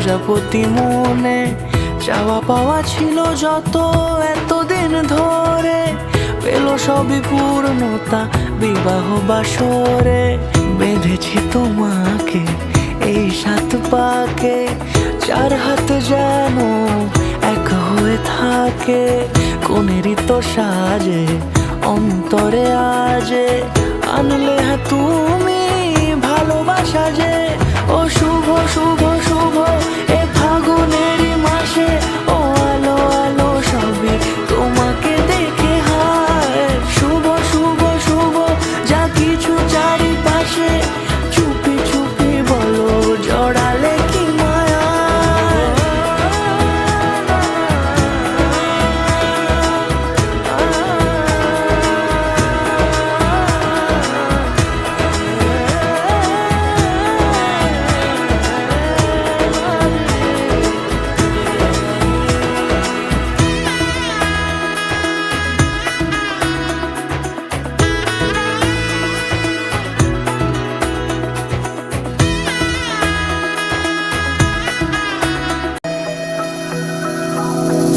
প্রজাপতি মনে চাওয়া পাওয়া ছিল যত এতদিন ধরে, পেল সবই পূর্ণতা বিবাহ বাসরে। বেঁধেছি তোমাকে এই 7 পাকে, 4 হাত যেন এক হয়ে থাকে। কোনেরই তো সাজে অন্তরে আজে আনলে তুমি ভালোবাসা যে। ও শুভ শুভ শুভ এ ফাগুনেরই মাসে, ও আলো আলো সবই তোমাকে দেখে হায়। শুভ শুভ শুভ যা কিছু চারিপাশে, চুপি চুপি বলো জড়ালে কি মায়া।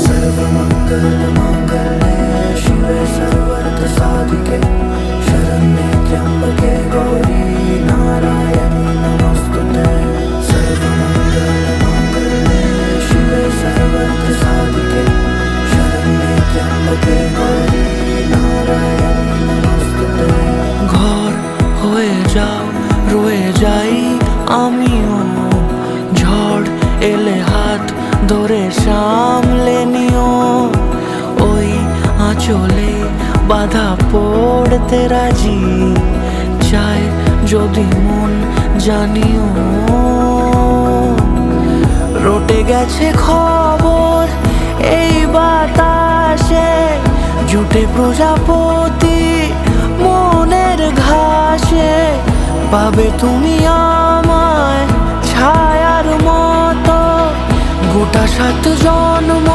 सर्वमङ्गलमाङ्गल्ये शिवे सर्वार्थसाधिके, शरण्ये त्र्यम्बके गौरी नारायणी नमोस्तुते। सर्वमङ्गलमाङ्गल्ये शिवे सर्वार्थसाधिके, शरण्ये त्र्यम्बके गौरी नारायणी नमोस्तुते। ঘর হয়ে যাও রয়ে যাই আমিও, ঝড় এলে হাত ধরে সামলে নিও। ওই আঁচলে বাধা পড়তে রাজি, চায় যদি মন জানিও। রটে গেছে খবর এই বাতাসে, জুটে প্রজাপতি মনের ঘাসে। পাবে তুমি আমায় ছায়ার মতো, গোটা 7 জন্ম